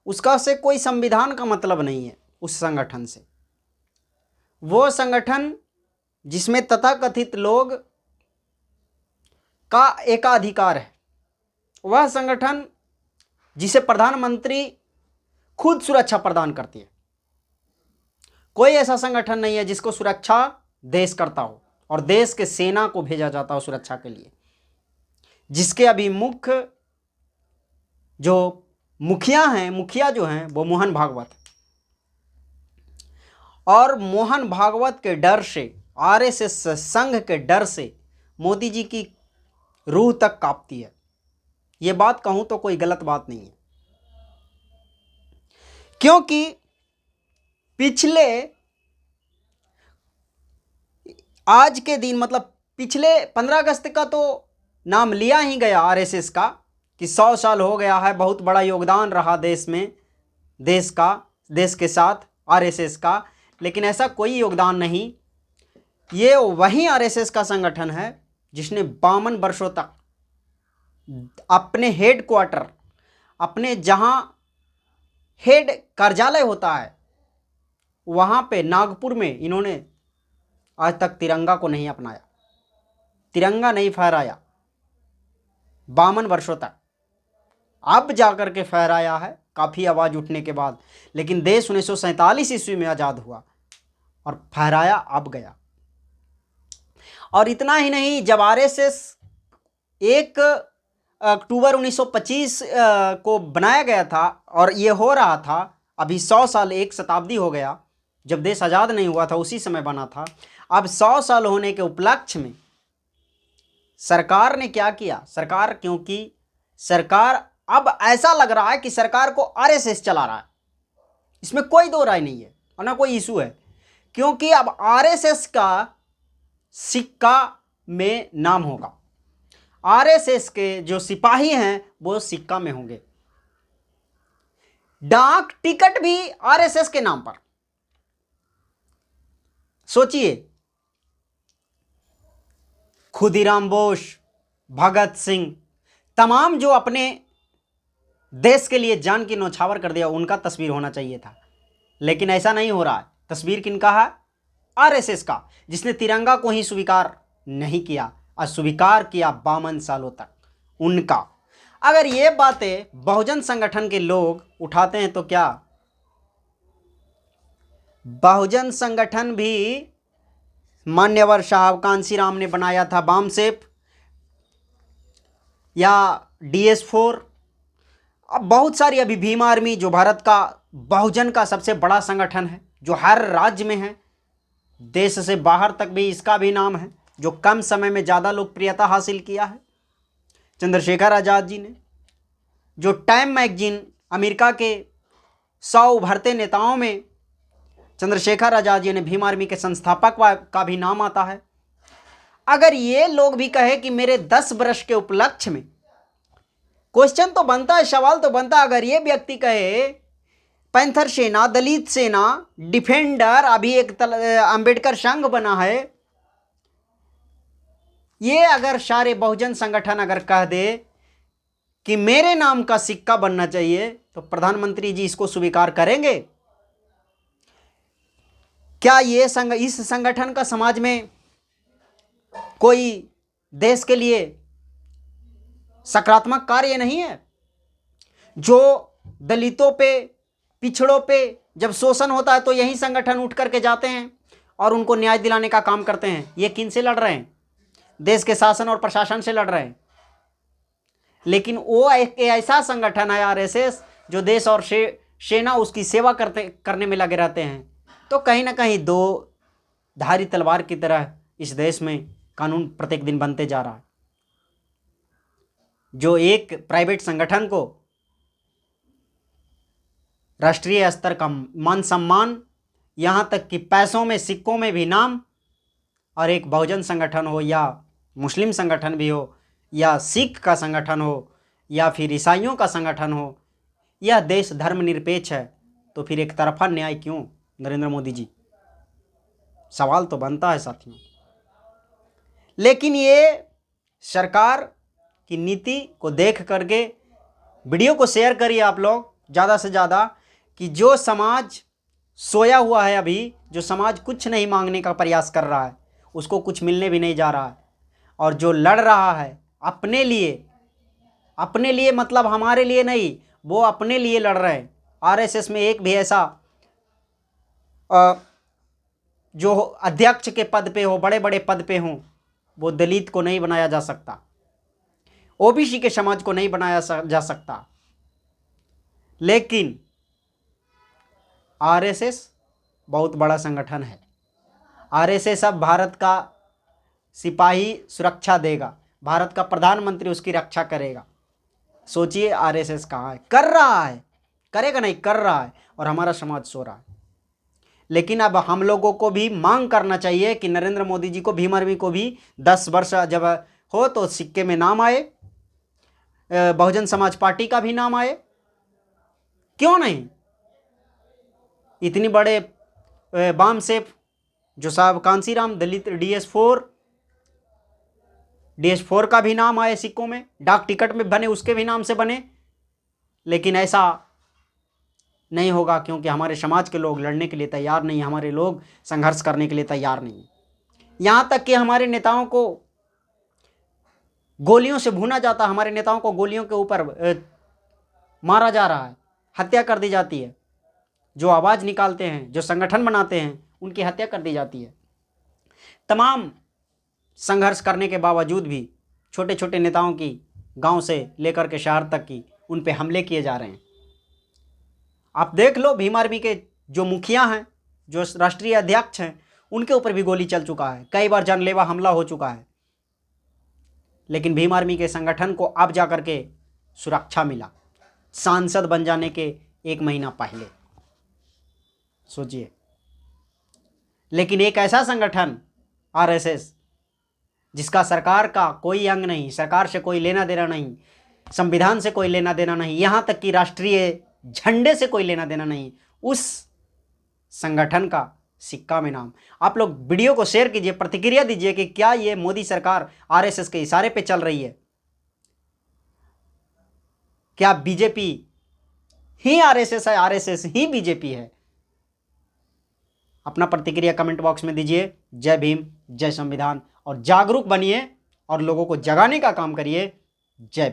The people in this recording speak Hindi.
उसका से कोई संविधान का मतलब नहीं है उस संगठन से। वो संगठन जिसमें तथाकथित लोग का एकाधिकार है, वह संगठन जिसे प्रधानमंत्री खुद सुरक्षा प्रदान करती है। कोई ऐसा संगठन नहीं है जिसको सुरक्षा देश करता हो और देश के सेना को भेजा जाता हो सुरक्षा के लिए, जिसके अभी मुख्य जो मुखिया जो हैं वो मोहन भागवत। और मोहन भागवत के डर से, आरएसएस संघ के डर से मोदी जी की रूह तक कांपती है। ये बात कहूं तो कोई गलत बात नहीं है, क्योंकि पिछले आज के दिन मतलब पिछले 15 अगस्त का तो नाम लिया ही गया आरएसएस का कि 100 साल हो गया है, बहुत बड़ा योगदान रहा देश में, देश के साथ आरएसएस का। लेकिन ऐसा कोई योगदान नहीं। ये वही आरएसएस का संगठन है जिसने 52 वर्षों तक अपने हेड क्वार्टर, अपने जहां हेड कार्यालय होता है वहां पे नागपुर में इन्होंने आज तक तिरंगा को नहीं अपनाया, तिरंगा नहीं फहराया 52 वर्षों तक। अब जाकर के फहराया है काफ़ी आवाज़ उठने के बाद, लेकिन देश 1947 ईस्वी में आज़ाद हुआ और फहराया अब गया। और इतना ही नहीं, जब आरएसएस 1 अक्टूबर 1925 को बनाया गया था और ये हो रहा था, अभी 100 साल, 1 शताब्दी हो गया, जब देश आज़ाद नहीं हुआ था उसी समय बना था। अब 100 साल होने के उपलक्ष्य में सरकार ने क्या किया, क्योंकि सरकार अब ऐसा लग रहा है कि सरकार को आरएसएस चला रहा है, इसमें कोई दो राय नहीं है और ना कोई इशू है, क्योंकि अब आरएसएस का सिक्का में नाम होगा। आरएसएस के जो सिपाही हैं वो सिक्का में होंगे, डाक टिकट भी आरएसएस के नाम पर। सोचिए, खुदीराम बोस, भगत सिंह, तमाम जो अपने देश के लिए जान की न्यौछावर कर दिया, उनका तस्वीर होना चाहिए था, लेकिन ऐसा नहीं हो रहा है। तस्वीर किनका है? आरएसएस का, जिसने तिरंगा को ही स्वीकार नहीं किया, अस्वीकार किया 52 सालों तक उनका। अगर ये बातें बहुजन संगठन के लोग उठाते हैं तो क्या बहुजन संगठन भी मान्यवर साहब कांशीराम ने बनाया था, बामसेफ या DS4, अब बहुत सारी, अभी भीम आर्मी जो भारत का बहुजन का सबसे बड़ा संगठन है, जो हर राज्य में है, देश से बाहर तक भी इसका भी नाम है, जो कम समय में ज़्यादा लोकप्रियता हासिल किया है। चंद्रशेखर आज़ाद जी ने, जो टाइम मैगजीन अमेरिका के 100 उभरते नेताओं में चंद्रशेखर आज़ाद जी ने भीम आर्मी के संस्थापक का भी नाम आता है। अगर ये लोग भी कहे कि मेरे 10 वर्ष के उपलक्ष्य में, क्वेश्चन तो बनता है, सवाल तो बनता है, अगर ये व्यक्ति कहे पैंथर सेना, दलित सेना, डिफेंडर, अभी एक अंबेडकर संघ बना है, ये अगर सारे बहुजन संगठन अगर कह दे कि मेरे नाम का सिक्का बनना चाहिए, तो प्रधानमंत्री जी इसको स्वीकार करेंगे? क्या ये इस संगठन का समाज में कोई देश के लिए सकारात्मक कार्य नहीं है? जो दलितों पे, पिछड़ों पे जब शोषण होता है तो यही संगठन उठ करके जाते हैं और उनको न्याय दिलाने का काम करते हैं। ये किन से लड़ रहे हैं? देश के शासन और प्रशासन से लड़ रहे हैं। लेकिन वो एक ऐसा संगठन है आरएसएस, जो देश और सेना उसकी सेवा करने में लगे रहते हैं। तो कहीं ना कहीं दो धारी तलवार की तरह इस देश में कानून प्रत्येक दिन बनते जा रहा है। जो एक प्राइवेट संगठन को राष्ट्रीय स्तर का मान सम्मान, यहाँ तक कि पैसों में, सिक्कों में भी नाम, और एक बहुजन संगठन हो या मुस्लिम संगठन भी हो या सिख का संगठन हो या फिर ईसाइयों का संगठन हो, यह देश धर्मनिरपेक्ष है, तो फिर एक तरफा न्याय क्यों नरेंद्र मोदी जी? सवाल तो बनता है साथियों। लेकिन ये सरकार की नीति को देख करके, वीडियो को शेयर करिए आप लोग, ज़्यादा से ज़्यादा कि जो समाज सोया हुआ है अभी, जो समाज कुछ नहीं मांगने का प्रयास कर रहा है, उसको कुछ मिलने भी नहीं जा रहा है। और जो लड़ रहा है अपने लिए मतलब हमारे लिए नहीं, वो अपने लिए लड़ रहे हैं। आरएसएस में एक भी ऐसा जो अध्यक्ष के पद पे हो, बड़े बड़े पद पे हों, वो दलित को नहीं बनाया जा सकता, ओबीसी के समाज को नहीं बनाया जा सकता। लेकिन आरएसएस बहुत बड़ा संगठन है। आरएसएस अब भारत का सिपाही सुरक्षा देगा, भारत का प्रधानमंत्री उसकी रक्षा करेगा। सोचिए आरएसएस कहाँ है, कर रहा है, करेगा नहीं, कर रहा है, और हमारा समाज सो रहा है। लेकिन अब हम लोगों को भी मांग करना चाहिए कि नरेंद्र मोदी जी को, भीम आर्मी को भी 10 वर्ष जब हो तो सिक्के में नाम आए, बहुजन समाज पार्टी का भी नाम आए। क्यों नहीं? इतनी बड़े बाम सेफ जो साहब कांसीराम, दलित DS4 का भी नाम आए सिक्कों में, डाक टिकट में बने, उसके भी नाम से बने। लेकिन ऐसा नहीं होगा, क्योंकि हमारे समाज के लोग लड़ने के लिए तैयार नहीं, हमारे लोग संघर्ष करने के लिए तैयार नहीं। यहाँ तक कि हमारे नेताओं को गोलियों से भूना जाता, हमारे नेताओं को गोलियों के ऊपर मारा जा रहा है, हत्या कर दी जाती है। जो आवाज़ निकालते हैं, जो संगठन बनाते हैं, उनकी हत्या कर दी जाती है। तमाम संघर्ष करने के बावजूद भी छोटे छोटे नेताओं की, गांव से लेकर के शहर तक की, उन पे हमले किए जा रहे हैं। आप देख लो, भीम आर्मी के जो मुखिया हैं, जो राष्ट्रीय अध्यक्ष हैं, उनके ऊपर भी गोली चल चुका है, कई बार जानलेवा हमला हो चुका है। लेकिन भीम आर्मी के संगठन को अब जाकर के सुरक्षा मिला, सांसद बन जाने के 1 महीना पहले, सोचिए। लेकिन एक ऐसा संगठन आरएसएस, जिसका सरकार का कोई अंग नहीं, सरकार से कोई लेना देना नहीं, संविधान से कोई लेना देना नहीं, यहाँ तक कि राष्ट्रीय झंडे से कोई लेना देना नहीं, उस संगठन का सिक्का में नाम। आप लोग वीडियो को शेयर कीजिए, प्रतिक्रिया दीजिए कि क्या ये मोदी सरकार आरएसएस के इशारे पे चल रही है? क्या बीजेपी ही आरएसएस है, आरएसएस ही बीजेपी है? अपना प्रतिक्रिया कमेंट बॉक्स में दीजिए। जय भीम, जय संविधान, और जागरूक बनिए और लोगों को जगाने का काम करिए। जय